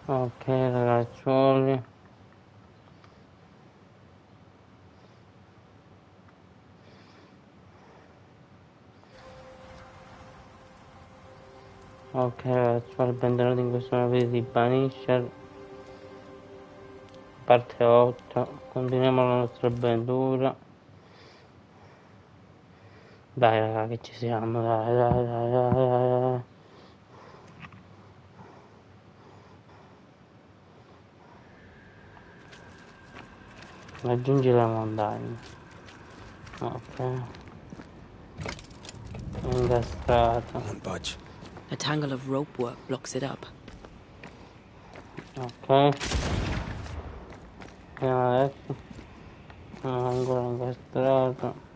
Ok ragazzuoli. Ok ragazzuoli, benvenuti in questo nuovo video di Banisher, parte 8. Continuiamo la nostra avventura. Dai raga che ci siamo, dai. Raggiungi la montagna. Ok. Incastrato. Won't budge. A tangle of rope work blocks it up. Ok. Fino adesso. Non è ancora incastrato.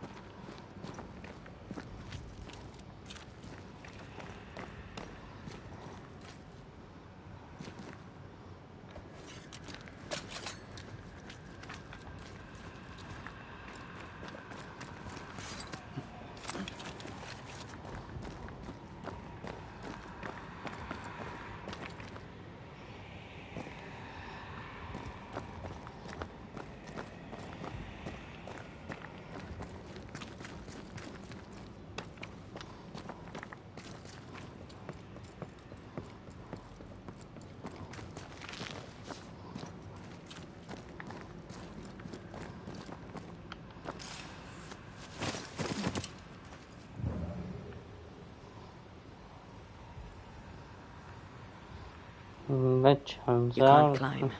Invece un You can't salto. climb,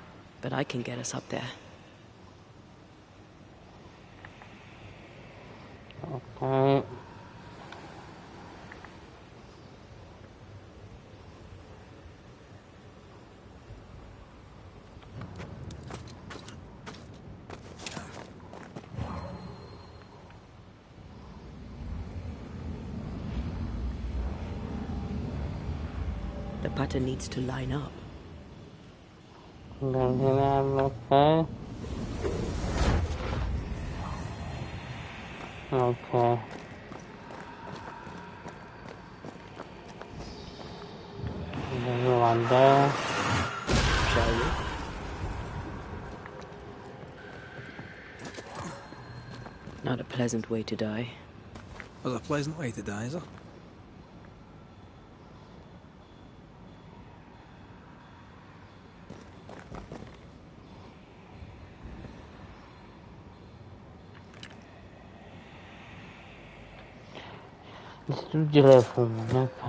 but I can get us up there. Ok. The putter needs to line up. Continuiamo, ok. Ok. Novanta. Shall we? Not a pleasant way to die. Was a pleasant way to die, is it? Distruggi le fune, ok.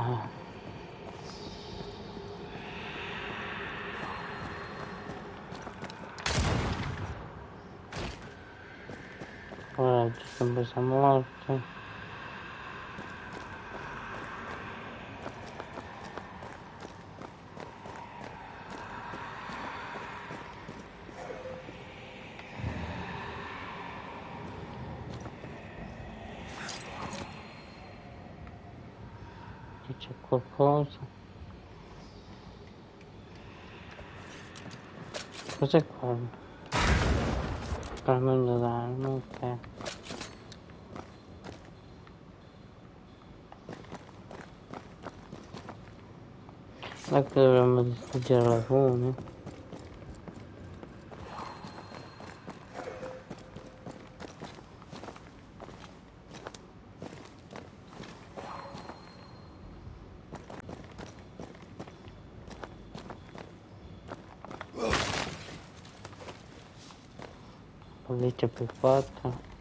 Ora ci sempre siamo morti. Qui c'è qualcosa. Cos'è quello? Frammento d'arma, ok. Ecco dovremmo distruggere le fune. Lì c'è più 4.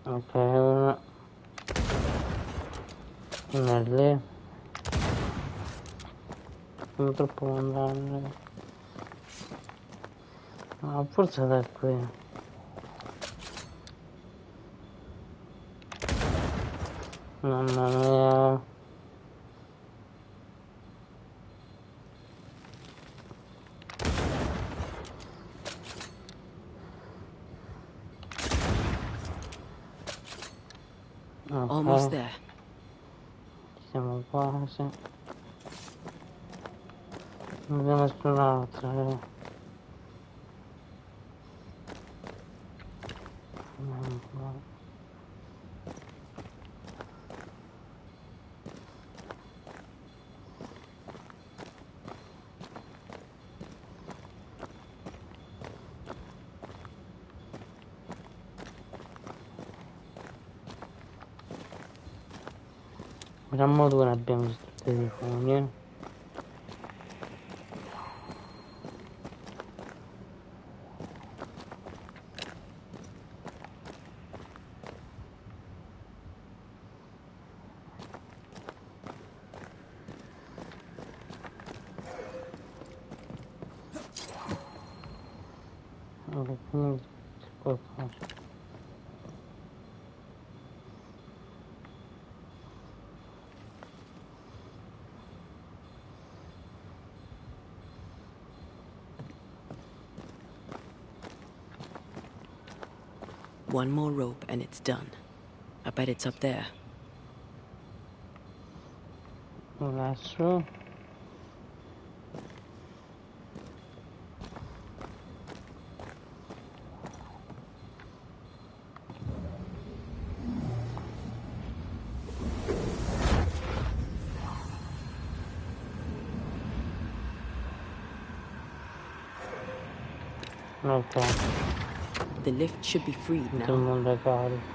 Ok, una è lì. Sono troppo lontano. Ah, forse da qui. Mamma mia. Almost Ok, there. ci siamo quasi. Dobbiamo esplorare un'altra. Vediamo dove ne abbiamo distrutte di foglie. Ok, quindi si può fare. One more rope and it's done. I bet it's up there. Adesso ok, The lift should be freed tutto il now. mondo è carico.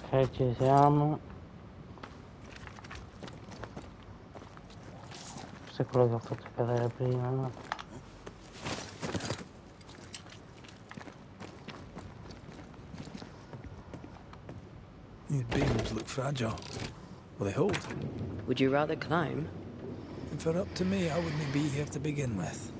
Ok, ci siamo. Questo è quello che ho fatto cadere prima, no? These beams look fragile. Will they hold? Would you rather climb? If they're up to me, I wouldn't be here to begin with.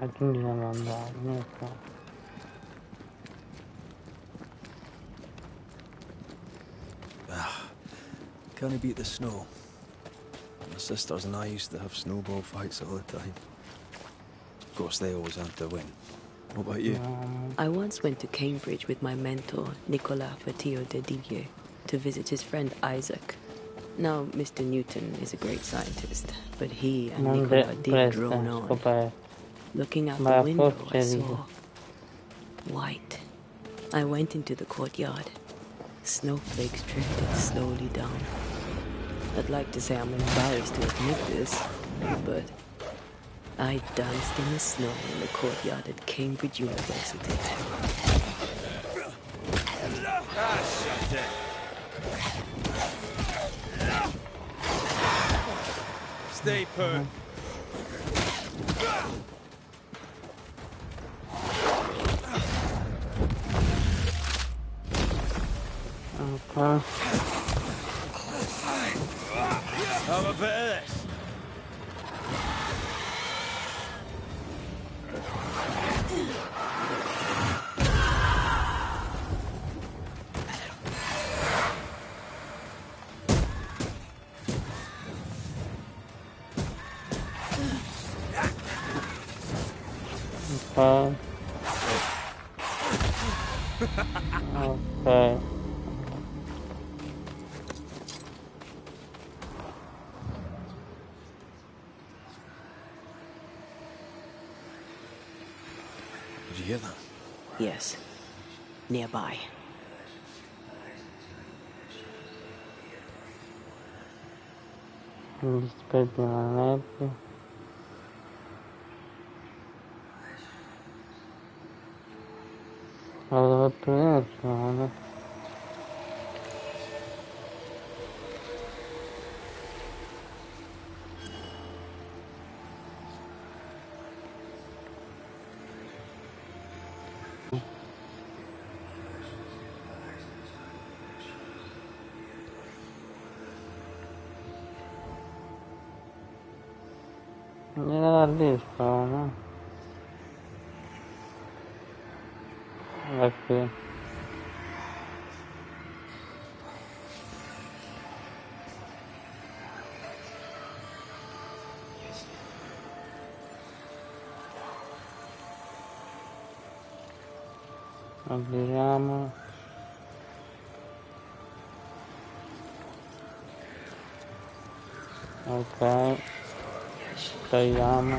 Aggiungi da mandare, ok. Can he beat the snow? My sisters and I used to have snowball fights all the time. Of course, they always had to win. What about you? I once went to Cambridge with my mentor, Nicolas Fatio de Didier, to visit his friend Isaac. Now, Mr. Newton is a great scientist, but he and Non Nicolas did presta, drone on. scoperto. Looking out Ma the window, I forse saw white. I went into the courtyard. Snowflakes drifted slowly down. I'd like to say I'm embarrassed to admit this, but I danced in the snow in the courtyard at Cambridge University. Shut it. Stay put. ok. Have a bit of this. Ok. Ok. Did you hear that? Yes. Nearby. Rispetti la nebbia. Ma dove prenderlo? Era lì no? Da qui. Apriamo. Ok. Tagliamo.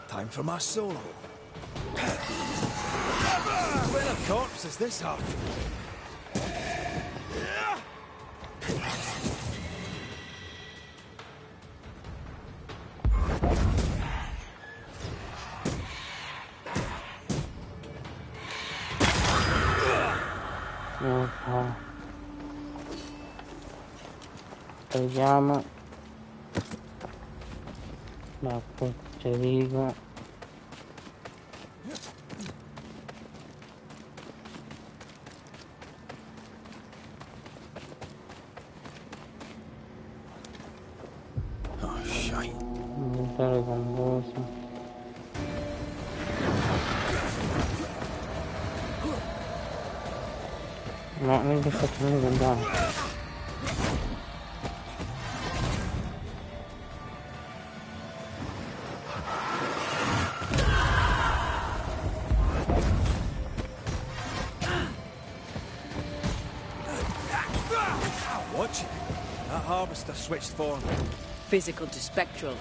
Time for my solo. What kind of corpse is this up? Ok. Tagliamo. La cucciariga. Oh, shite. Militare convulso. No, non ti faccio niente andare. Watch it. That harvester switched form. Physical to spectral.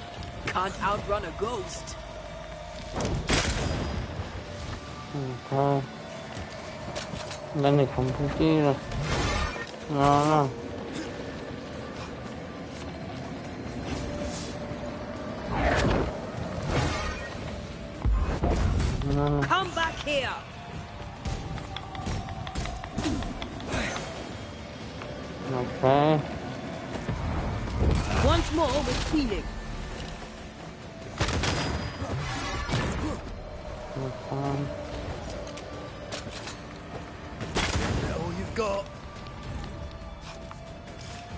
Can't outrun a ghost. Ok. Bene il computino. No, no. No, no. Come back here! Ok. Once more with healing. Ok. All you've got.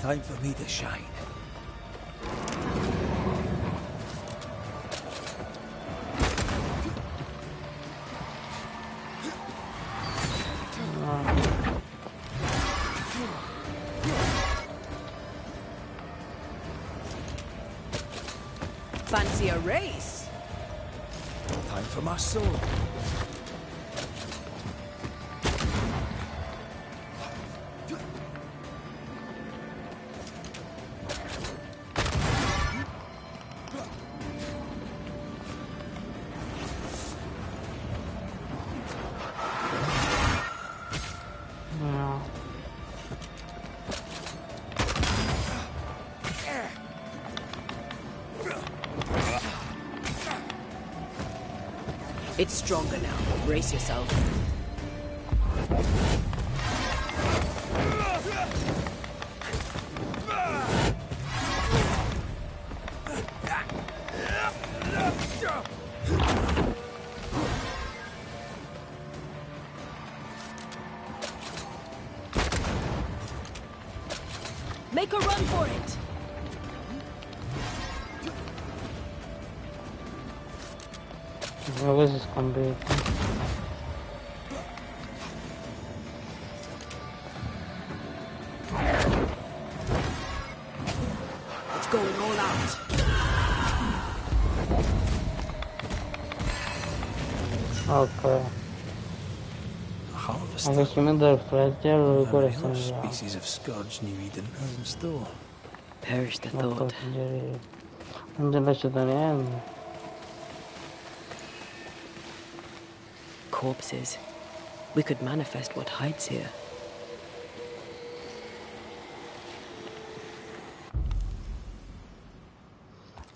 Time for me to shine. Fancy a race? Time for my solo. No. It's stronger now. Brace yourself. Make a run for it! Dove si scommetto? It's going all out. Ok. just Anche se mi dà fratello how quello many sta other andiamo. species of scourge New Eden has in store. Perish the Ma thought. consigliere. Non ti lascio da niente. Corpses. We could manifest what hides here.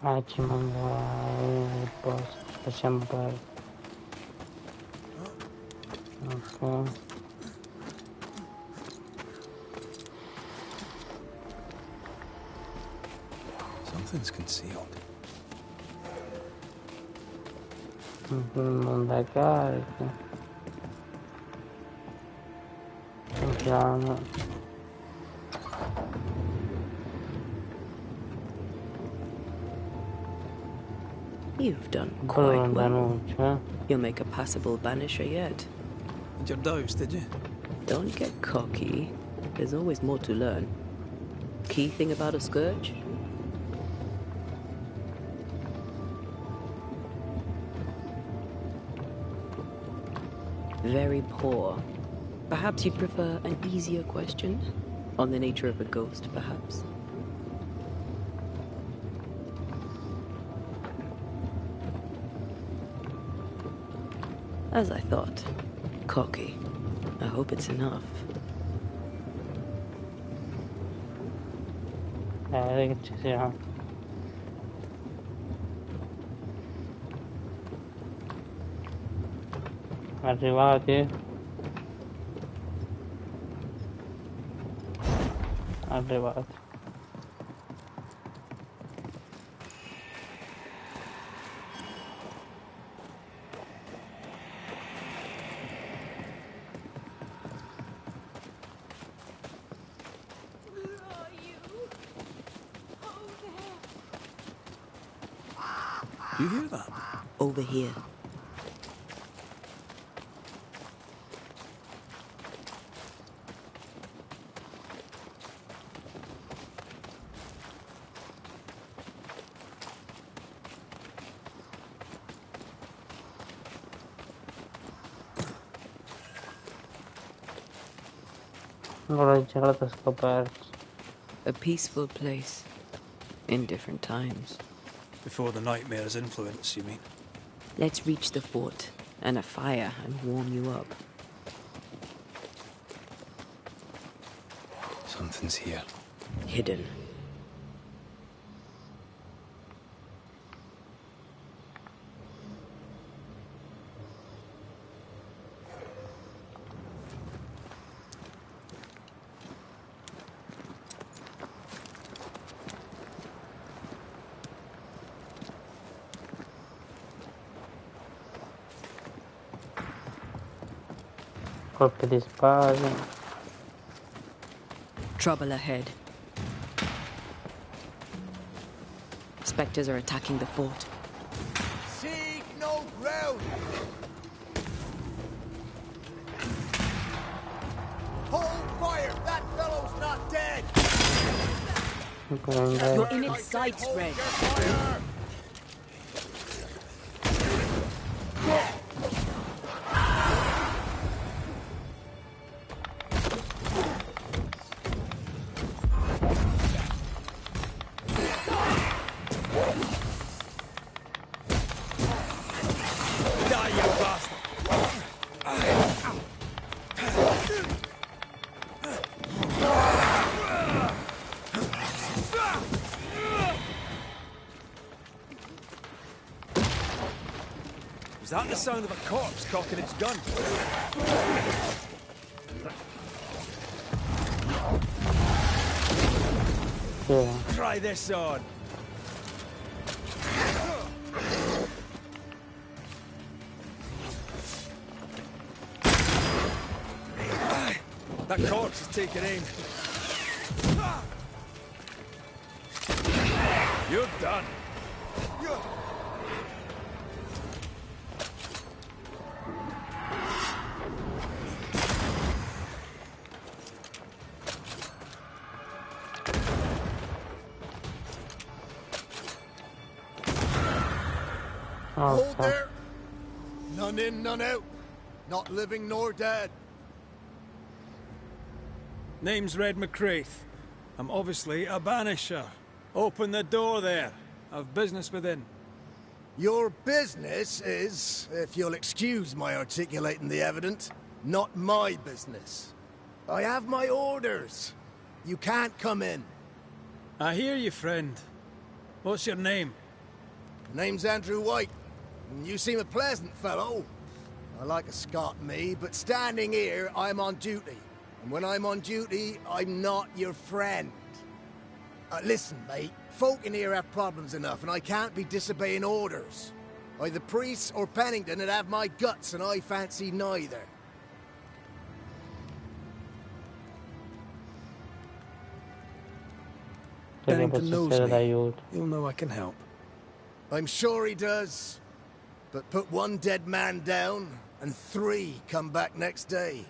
Ah, ci manca il posto. Facciamo per. Ok. Something's concealed. Non da carica. Piano. You've done Quello quite non well. denuncia. You'll make a passable banisher yet. Had your doubts, did you? Don't get cocky. There's always more to learn. Key thing about a scourge? Very poor. Perhaps you'd prefer an easier question? On the nature of a ghost, perhaps? As I thought. Cocky. I hope it's enough. Che ci siamo. Arrivati? Arrivati. Do you hear that? Over here. Ora c'è la scoperta. A peaceful place. In different times. Before the nightmare's influence, you mean? Let's reach the fort and a fire and warm you up. Something's here. Hidden. Colpi di spade. Trouble ahead. Spectres are attacking the fort. Seek no ground. Hold fire. That fellow's not dead. You're in its sight spread. Fire. Is that the sound of a corpse cocking its gun? Sì. Try this on. That corpse is taking aim. You're done. Hold Ok. there. None in, none out. Not living nor dead. Name's Red McCraith. I'm obviously a Banisher. Open the door there. I've business within. Your business is, if you'll excuse my articulating the evident, not my business. I have my orders. You can't come in. I hear you, friend. What's your name? Name's Andrew White. You seem a pleasant fellow. I like a Scot, me, but standing here, I'm on duty. And when I'm on duty, I'm not your friend. Listen, mate. Folk in here have problems enough, and I can't be disobeying orders. Either priests or Pennington would have my guts, and I fancy neither. Pennington knows me. He'll know I can help. I'm sure he does. But put one dead man down, and 3 come back next day.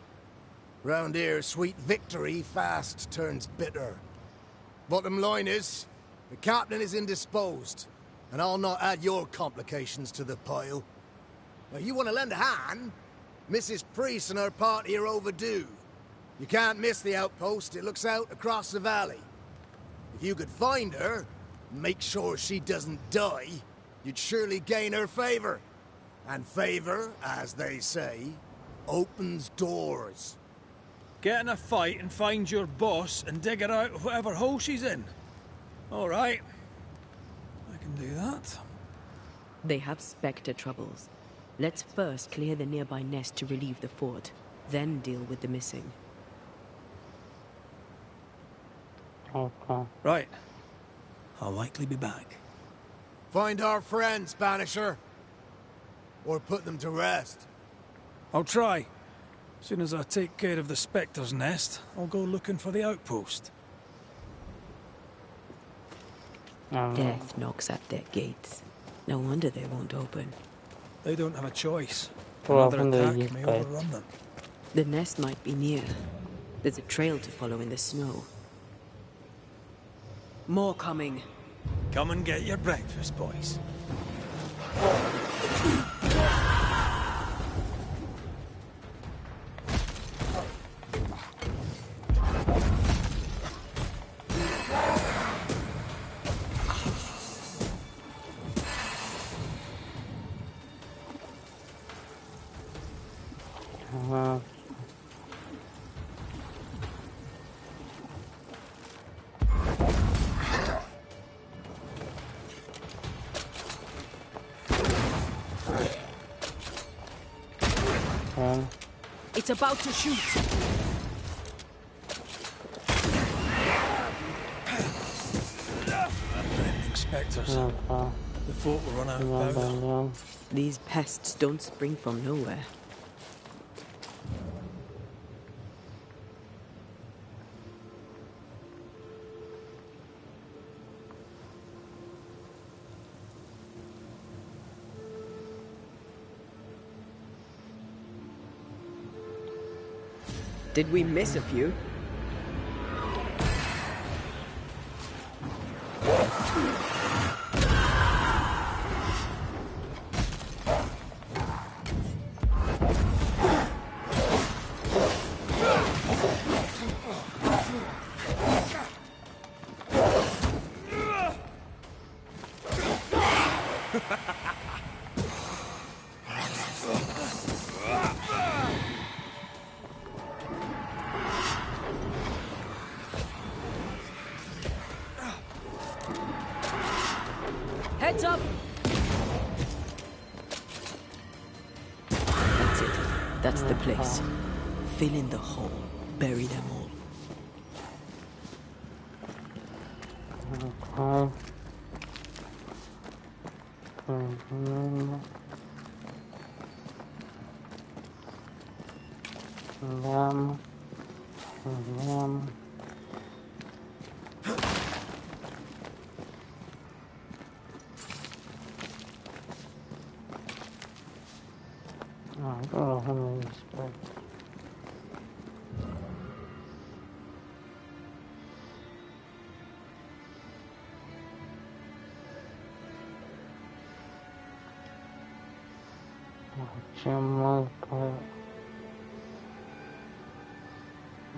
Round here, sweet victory fast turns bitter. Bottom line is, the captain is indisposed, and I'll not add your complications to the pile. Now, you want to lend a hand? Mrs. Priest and her party are overdue. You can't miss the outpost. It looks out across the valley. If you could find her, and make sure she doesn't die, you'd surely gain her favor. And favor, as they say, opens doors. Get in a fight and find your boss and dig her out of whatever hole she's in. All right. I can do that. They have Spectre troubles. Let's first clear the nearby nest to relieve the fort, then deal with the missing. Okay. Right. I'll likely be back. Find our friends, Banisher. Or put them to rest. I'll try. As soon as I take care of the Spectre's nest, I'll go looking for the outpost. Death knocks at their gates. No wonder they won't open. They don't have a choice. Well, Another often they attack may fight. overrun them. The nest might be near. There's a trail to follow in the snow. More coming. Come and get your breakfast, boys. It's about to shoot. Spectres. The fort will run out of powder. These pests don't spring from nowhere. Did we miss a few? Heads up! That's it. That's the place. Fill in the hole. Bury them all.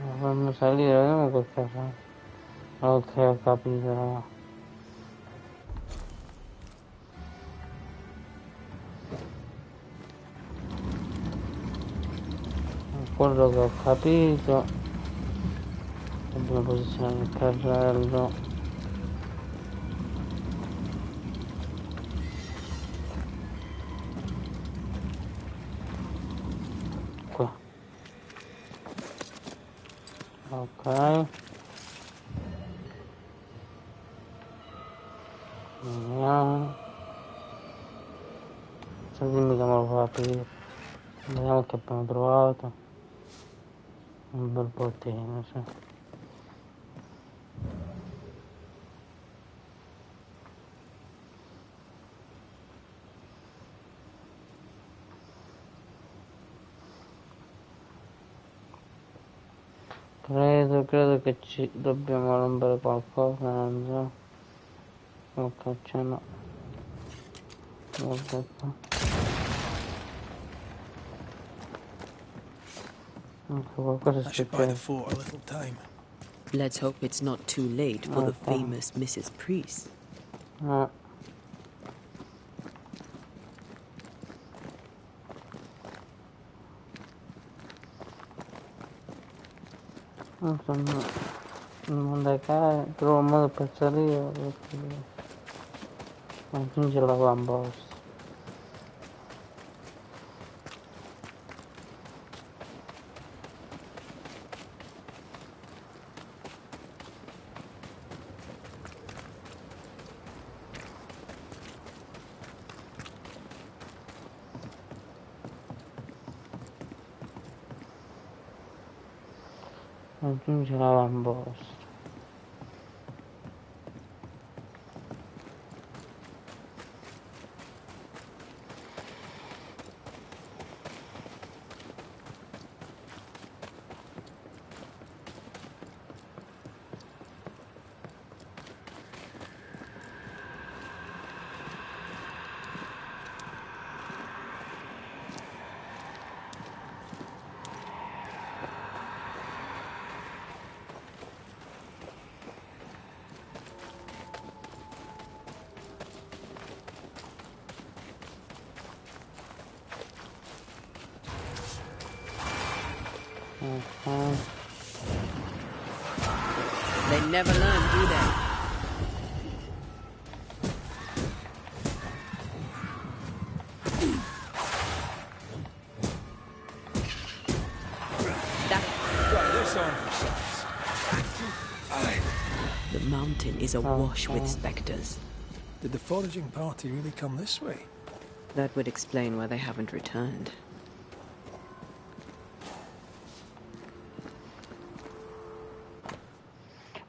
Fammi salire, vediamo quel caso. Ok, ho capito. Quello che ho capito. Dobbiamo posizionare il carrello. Qua. Ok. Vediamo. Dimmi che me lo fa aprire. Vediamo che abbiamo trovato. Un bel bottino, sì. Credo che ci dobbiamo rompere qualcosa, non so. Ok, c'è no. Guarda qua. Ok, qualcosa è That should buy the successo. fort a little time. Let's hope it's not too late for the Ok. famous Mrs. Priest. No. Insomma, il mondo è caro, trovo un modo per salire perché raggiungere l'avamposto. Raggiungere l'avamposto. Ok. They never learn, do they? Right, this on for size. The mountain is awash with specters. Did the foraging party really come this way? That would explain why they haven't returned.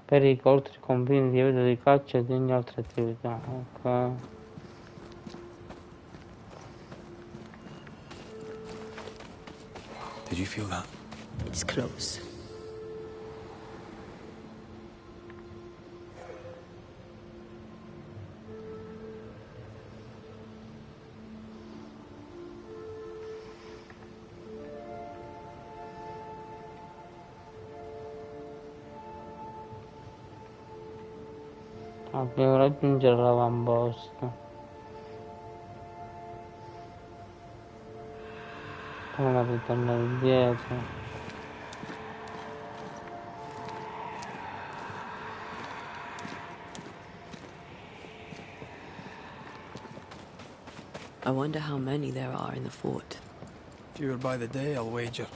Pericolo, oltre i confini di vita di caccia e di ogni altra attività. Ok. Did you feel that? It's close. Dobbiamo raggiungere l'avamposto. Come ritornare indietro. I wonder how many there are in the fort. Fewer by the day, I'll wager.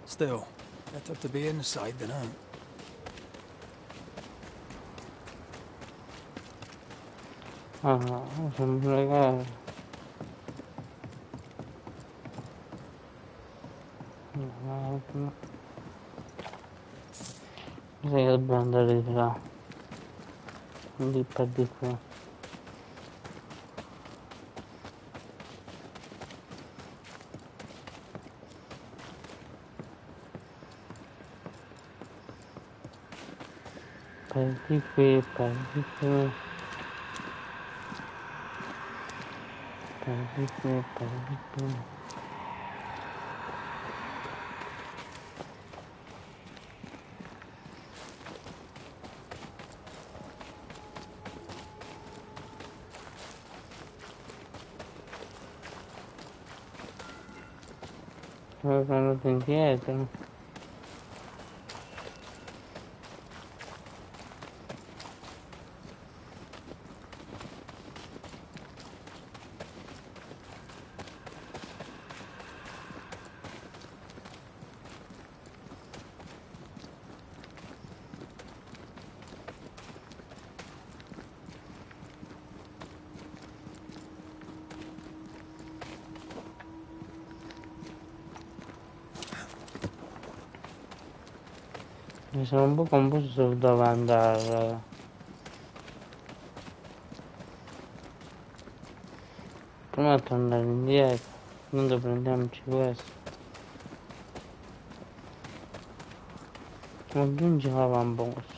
Still, better to be inside than out. Ah, sembra che... Mi sa che dobbiamo andare di là. Di per di qui. Per di qui, per di qui. Per di qui, per di qui. Sono andato indietro. Mi sono un po' confuso su dove andare, raga. Prima di tornare indietro, non prendiamoci questo. Aggiungi l'avamposto.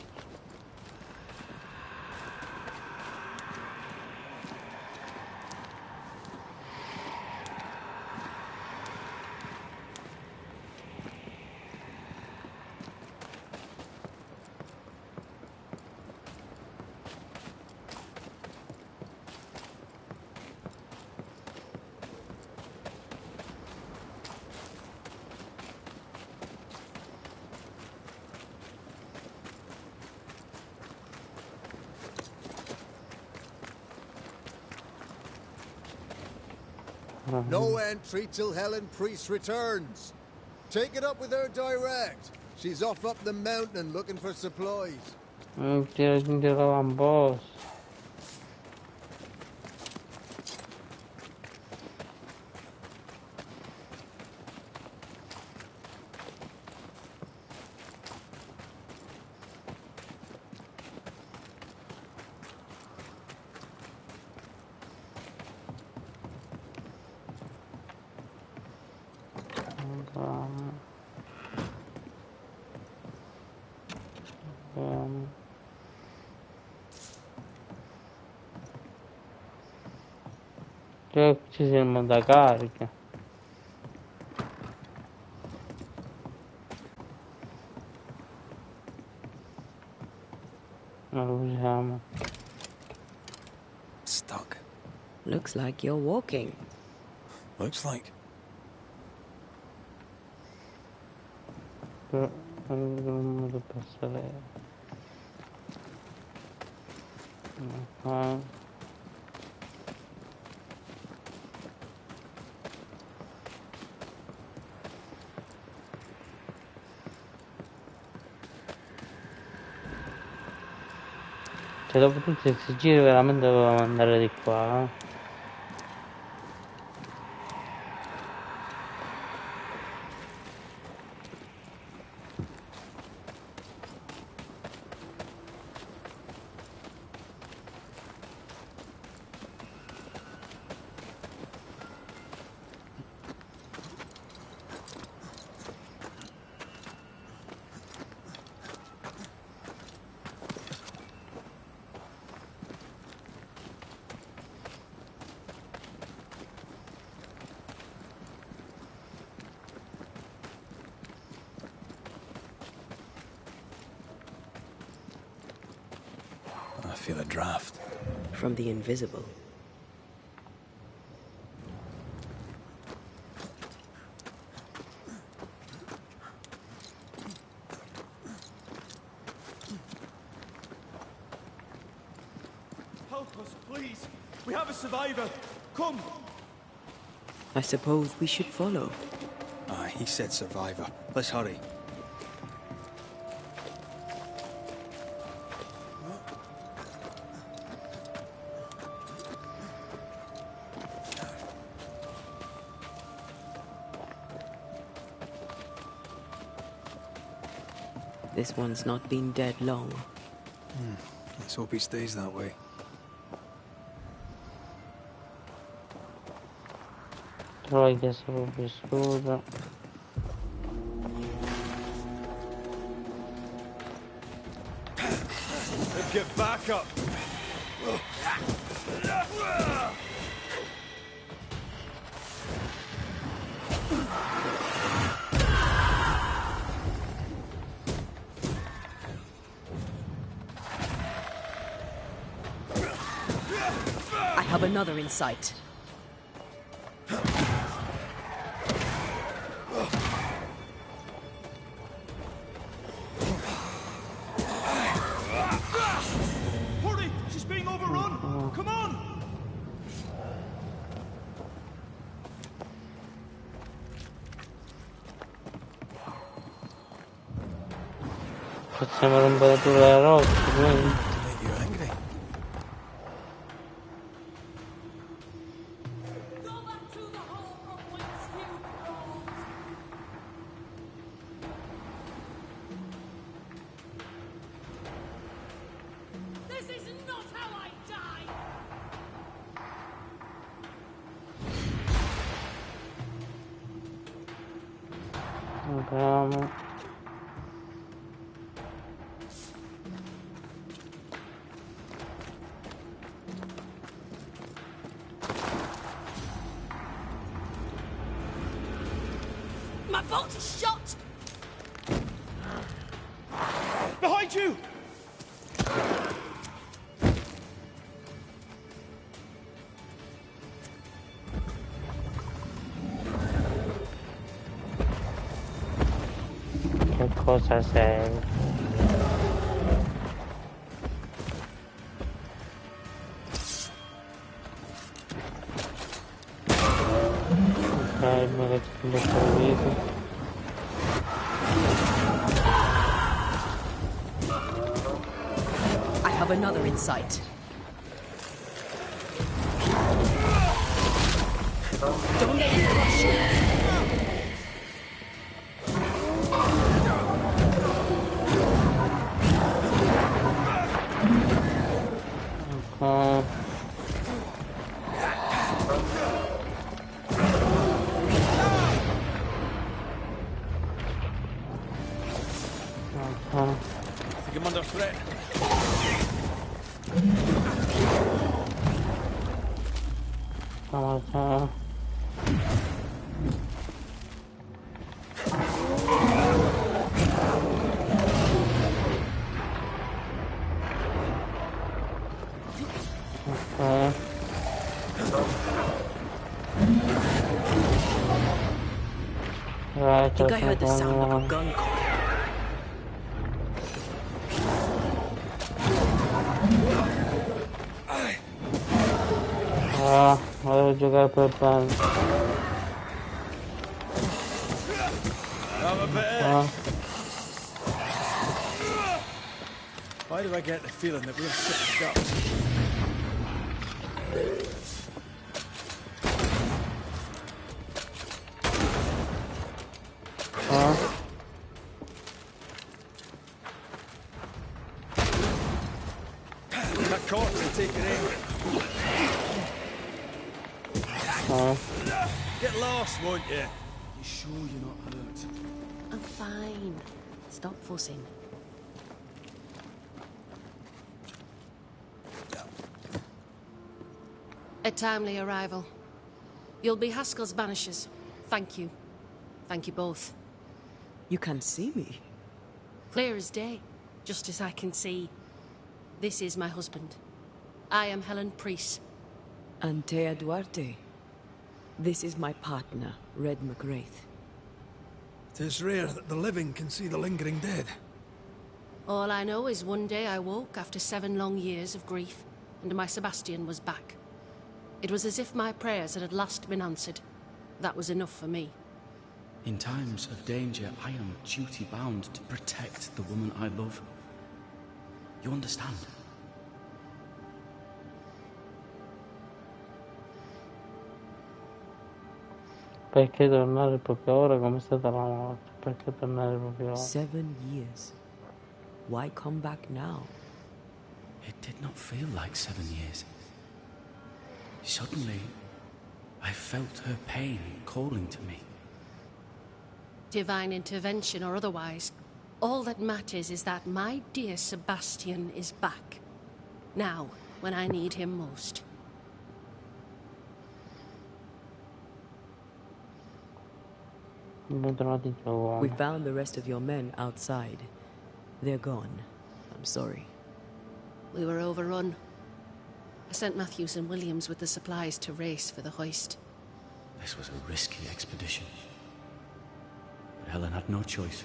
No entry till Helen Priest returns. Take it up with her direct. She's off up the mountain looking for supplies. Non ti raggiungi l'avamposto. Cioè, ci siamo da carica. Non lo usiamo. Stuck. Looks like you're walking. Looks like. Però non lo passare. Qua. Cioè, dopo tutti questi giri veramente dovevamo andare di qua, eh. I feel a draft. From the invisible. Help us, please. We have a survivor. Come. I suppose we should follow. Aye, he said survivor. Let's hurry. This one's not been dead long. Let's hope he stays that way. Però che sono vissuto. Let's get back up. I have another in sight. Possiamo rompere pure le rocce, quindi. Make you angry. Go back to the hole from whence you crawled. This is not how I die. Apriamo. My bolt is shot. Behind you! Che cosa sei? Ok, mi ha detto il viso. I have another in sight. Don't let him crush you. Ok. Ok. I think I'm under threat. Come on. Ok. I think I heard the sound of a gun cocking. Ah, volevo giocare per bene. I'm a bit Ah, Why do I get the feeling that we're sitting ducks? ah, That corpse and take it in. ah. Get lost, won't you? You sure you're not hurt? I'm fine. Stop fussing. A timely arrival. You'll be Haskell's Banishers. Thank you. Thank you both. You can see me. Clear as day, just as I can see. This is my husband. I am Helen Priest. Antea Duarte. This is my partner, Red McGrath. 'Tis rare that the living can see the lingering dead. All I know is one day I woke after 7 long years of grief, and my Sebastian was back. It was as if my prayers had at last been answered. That was enough for me. In times of danger, I am duty-bound to protect the woman I love. You understand? Perché tornare proprio ora come è stata la morte? Perché tornare proprio ora? 7 years. Why come back now? It did not feel like 7 years. Suddenly, I felt her pain calling to me. Divine intervention or otherwise, all that matters is that my dear Sebastian is back. Now, when I need him most. We found the rest of your men outside. They're gone. I'm sorry. We were overrun. I sent Matthews and Williams with the supplies to race for the hoist. This was a risky expedition. But Helen had no choice.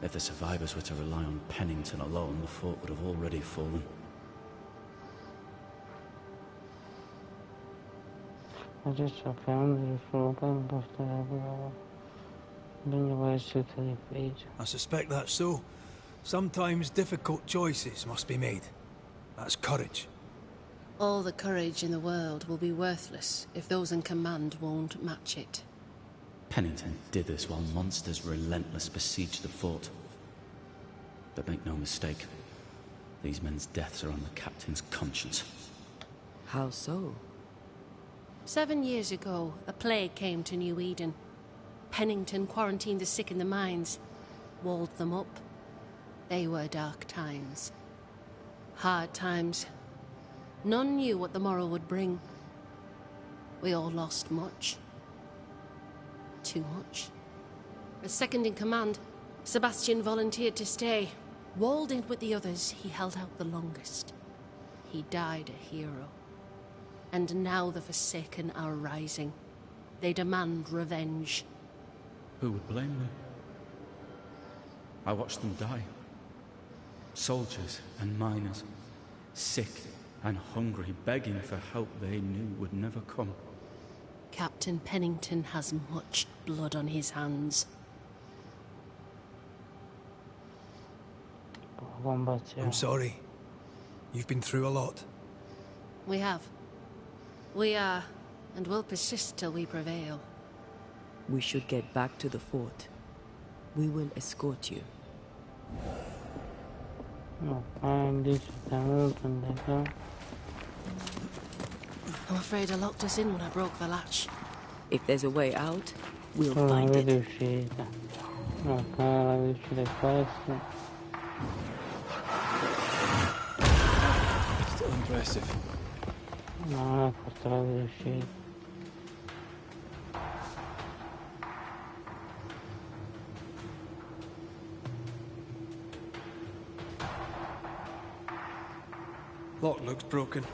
If the survivors were to rely on Pennington alone, the fort would have already fallen. I just found the full gun after Bring away to the page. I suspect that's so. Sometimes difficult choices must be made. That's courage. All the courage in the world will be worthless if those in command won't match it. Pennington did this while monsters relentless besieged the fort. But make no mistake, these men's deaths are on the captain's conscience. How so? 7 years ago, a plague came to New Eden. Pennington quarantined the sick in the mines, walled them up. They were dark times. Hard times. None knew what the morrow would bring. We all lost much. Too much. As second in command, Sebastian volunteered to stay. Walled in with the others, he held out the longest. He died a hero. And now the Forsaken are rising. They demand revenge. Who would blame them? I watched them die. Soldiers and miners, sick and hungry, begging for help they knew would never come. Captain Pennington has much blood on his hands. I'm sorry. You've been through a lot. We have. We are, and will persist till we prevail. We should get back to the fort. We will escort you. I'm afraid I locked us in when I broke the latch. If there's a way out, we'll find it. Still impressive. No, portava di uscire. Lock looks broken.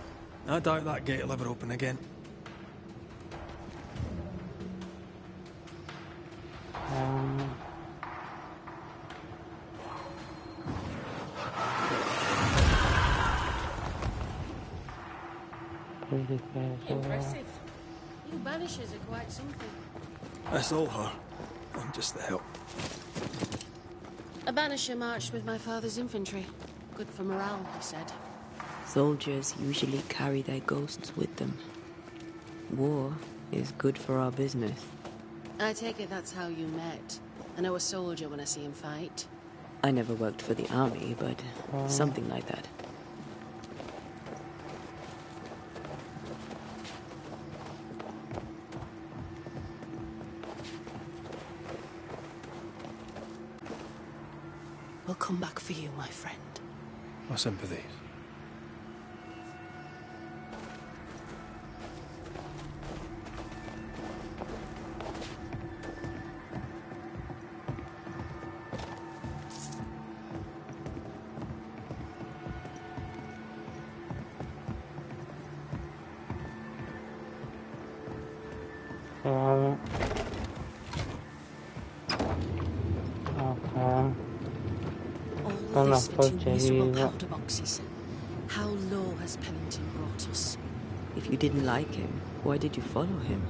I doubt that gate will ever open again. Impressive. You Banishers are quite something. That's all her. I'm just the help. A Banisher marched with my father's infantry. Good for morale, he said. Soldiers usually carry their ghosts with them. War is good for our business. I take it that's how you met. I know a soldier when I see him fight. I never worked for the army, but something like that. We'll come back for you, my friend. My sympathies. All this for 2 miserable powder boxes. How low has Pennington brought us? If you didn't like him, why did you follow him?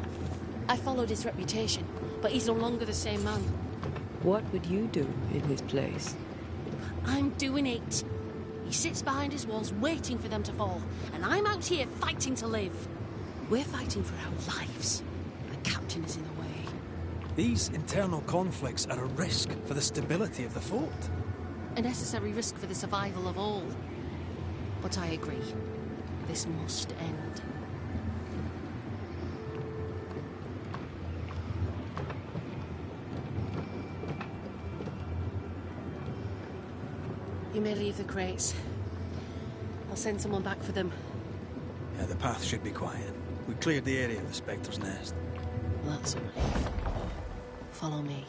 I followed his reputation, but he's no longer the same man. What would you do in his place? I'm doing it. He sits behind his walls waiting for them to fall, and I'm out here fighting to live. We're fighting for our lives. The captain is in the way. These internal conflicts are a risk for the stability of the fort. A necessary risk for the survival of all. But I agree. This must end. You may leave the crates. I'll send someone back for them. Yeah, the path should be quiet. We cleared the area of the Spectre's nest. Well, that's a relief. Follow me.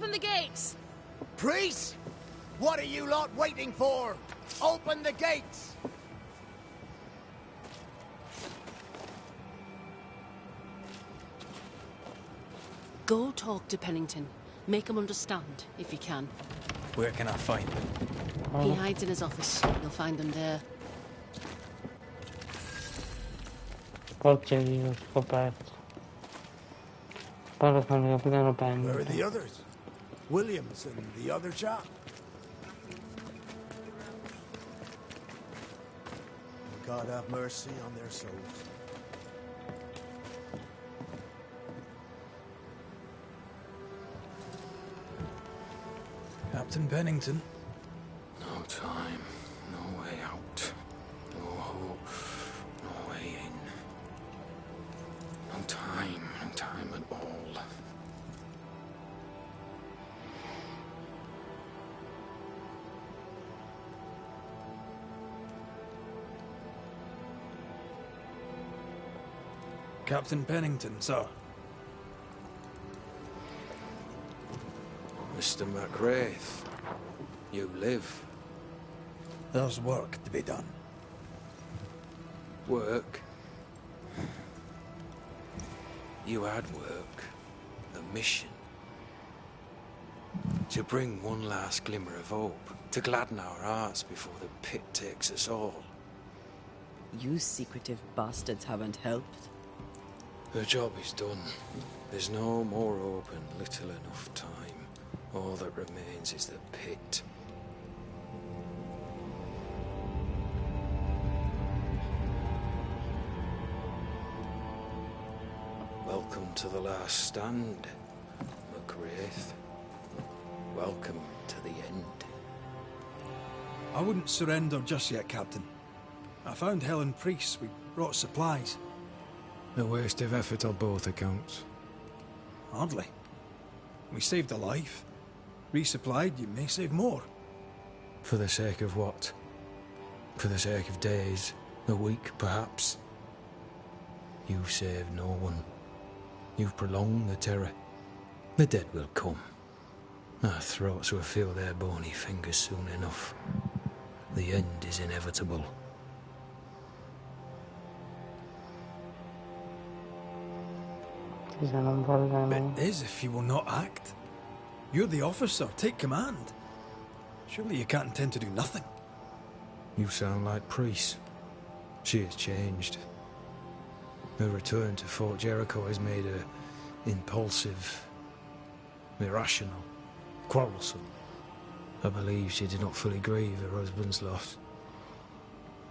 Open the gates! Priests? What are you lot waiting for? Open the gates! Go talk to Pennington. Make him understand, if you can. Where can I find him? He hides in his office. You'll find him there. Ok, dico, scoperto. Parlo con il capitano Where are Pennington. the others? Williams and the other chap? God have mercy on their souls. Captain Pennington. No time, no way out. No hope, no way in. No time at all. Captain Pennington, sir. Mr. McGrath, you live. There's work to be done. Work? You had work. A mission. To bring one last glimmer of hope. To gladden our hearts before the pit takes us all. You secretive bastards haven't helped. The job is done. There's no more hope and little enough time. All that remains is the pit. Welcome to the last stand, McGrath. Welcome to the end. I wouldn't surrender just yet, Captain. I found Helen Priest. We brought supplies. A waste of effort on both accounts. Hardly. We saved a life. Resupplied, you may save more. For the sake of what? For the sake of days, a week perhaps? You've saved no one. You've prolonged the terror. The dead will come. Our throats will feel their bony fingers soon enough. The end is inevitable. Se non vogliono... It is if you will not act. You're the officer. Take command. Surely you can't intend to do nothing. You sound like Priest. She has changed. Her return to Fort Jericho has made her impulsive, irrational, quarrelsome. I believe she did not fully grieve her husband's loss.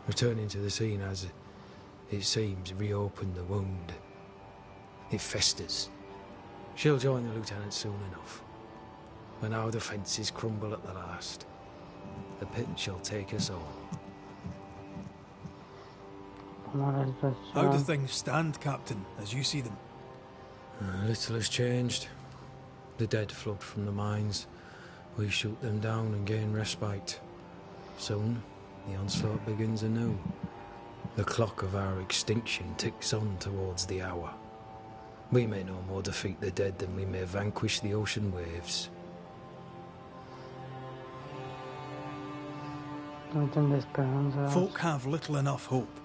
Returning to the scene has, it seems, reopened the wound. It festers. She'll join the lieutenant soon enough. When our defences crumble at the last, the pit shall take us all. How do things stand, Captain, as you see them? Little has changed. The dead flood from the mines. We shoot them down and gain respite. Soon, the onslaught begins anew. The clock of our extinction ticks on towards the hour. We may no more defeat the dead than we may vanquish the ocean waves. Folk have little enough hope,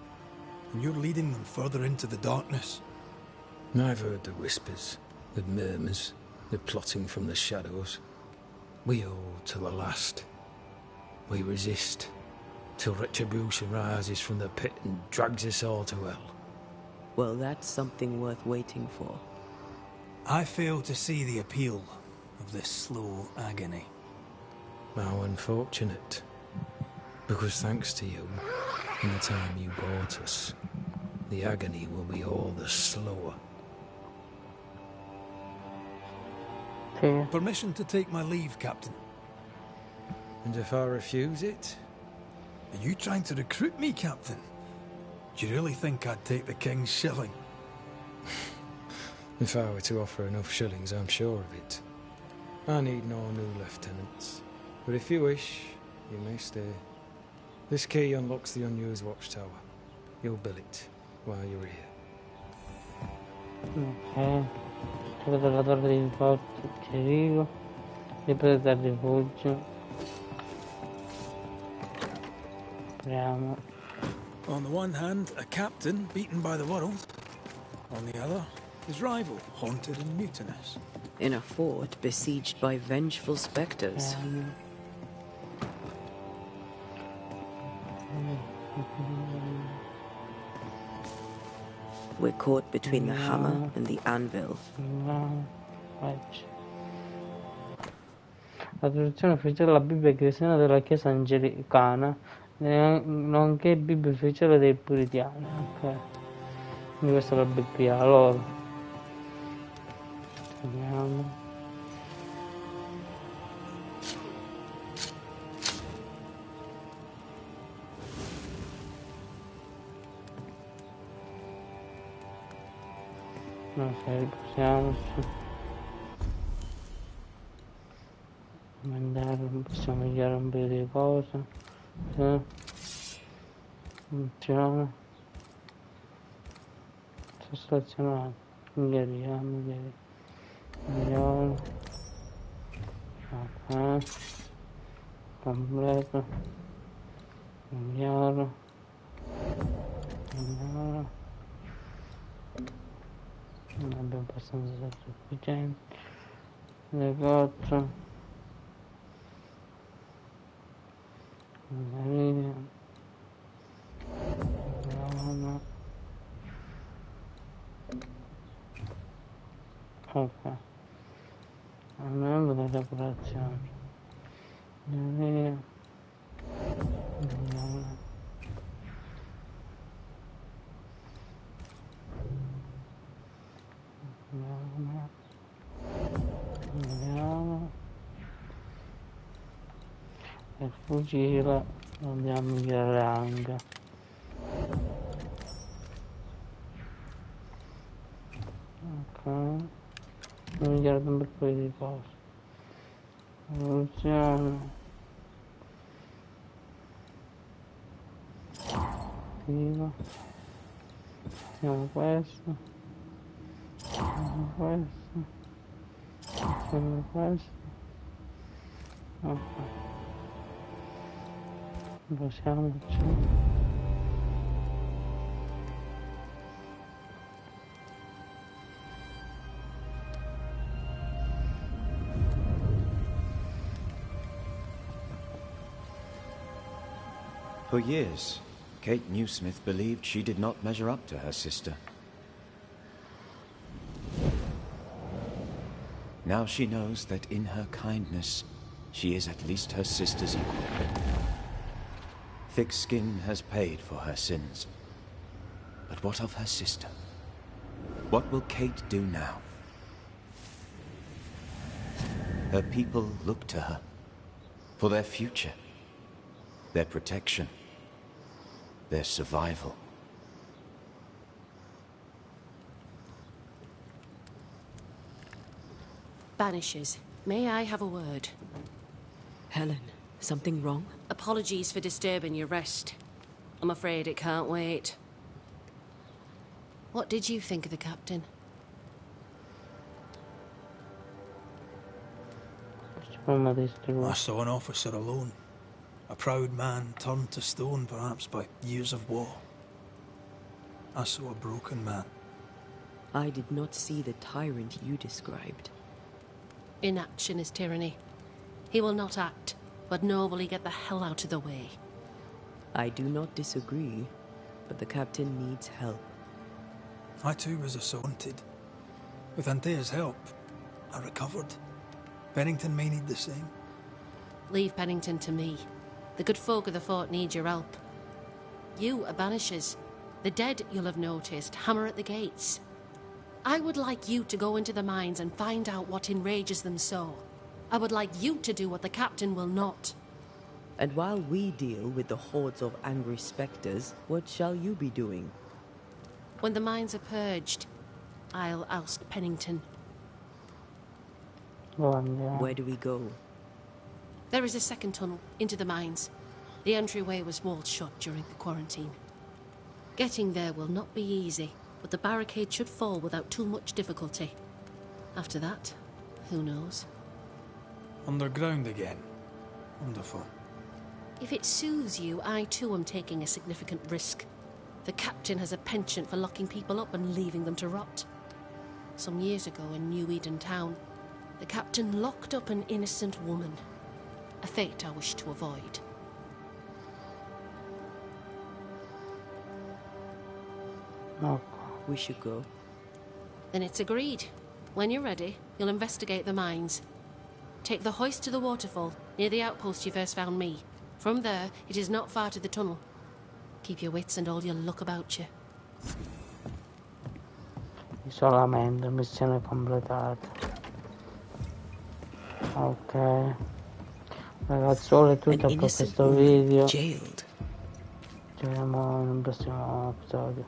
and you're leading them further into the darkness. I've heard the whispers, the murmurs, the plotting from the shadows. We hold to the last. We resist, till retribution rises from the pit and drags us all to hell. Well, that's something worth waiting for. I fail to see the appeal of this slow agony. How unfortunate. Because thanks to you, in the time you bought us, the agony will be all the slower. Permission to take my leave, Captain. And if I refuse it? Are you trying to recruit me, Captain? Do you really think I'd take the King's shilling? If I were to offer enough shillings, I'm sure of it. I need no new lieutenants. But if you wish, you may stay. This key unlocks the unused watchtower. You'll bill it while you're here. Ok. Gioco della torre di forte, ci dico. ripresa al rifugio. Apriamo. On the one hand, a captain beaten by the world. On the other, his rival, haunted and mutinous. In a fort besieged by vengeful specters. We're caught between the hammer and the anvil. La traduzione ufficiale della Bibbia cristiana della Chiesa Anglicana, nonché Bibbia ufficiale dei Puritiani. Ok. Quindi questa è la Bibbia loro. Vediamo. Ok, riposiamoci. Mandare, possiamo migliorare un paio di cose. Funziona. Sto selezionato. Miglioriamo. Miglioro. Ok. Completo. Miglioro. Non abbiamo abbastanza sufficiente. Le 4. Una linea. No. Ok. Andando delle operazioni. Una linea. No. Andiamo. E il fucile andiamo a migliorare anche. Ok. Ho migliorato un bel po' di cose. Evoluzione. Attiva. Facciamo questo. Facciamo questo. Facciamo questo. Ok. Passiamoci. For years, Kate Newsmith believed she did not measure up to her sister. Now she knows that in her kindness, she is at least her sister's equal. Thick skin has paid for her sins. But what of her sister? What will Kate do now? Her people look to her for their future, their protection, their survival. Banishers, may I have a word? Helen, something wrong? Apologies for disturbing your rest. I'm afraid it can't wait. What did you think of the captain? I saw an officer alone. A proud man turned to stone, perhaps by years of war. I saw a broken man. I did not see the tyrant you described. Inaction is tyranny. He will not act, but nor will he get the hell out of the way. I do not disagree, but the captain needs help. I too was assaulted. With Antea's help, I recovered. Bennington may need the same. Leave Pennington to me. The good folk of the fort need your help. You are Banishers. The dead, you'll have noticed, hammer at the gates. I would like you to go into the mines and find out what enrages them so. I would like you to do what the captain will not. And while we deal with the hordes of angry specters, what shall you be doing? When the mines are purged, I'll oust Pennington. Where do we go? There is a second tunnel into the mines. The entryway was walled shut during the quarantine. Getting there will not be easy, but the barricade should fall without too much difficulty. After that, who knows? Underground again. Wonderful. If it soothes you, I too am taking a significant risk. The captain has a penchant for locking people up and leaving them to rot. Some years ago in New Eden town, the captain locked up an innocent woman. A fate I wish to avoid. No. We should go. Then it's agreed. When you're ready, you'll investigate the mines. Take the hoist to the waterfall, near the outpost you first found me. From there, it is not far to the tunnel. Keep your wits and all your luck about you. Isolamento, missione completata. Ok. Ragazzuoli, è tutto per questo video. Ci vediamo in un prossimo episodio.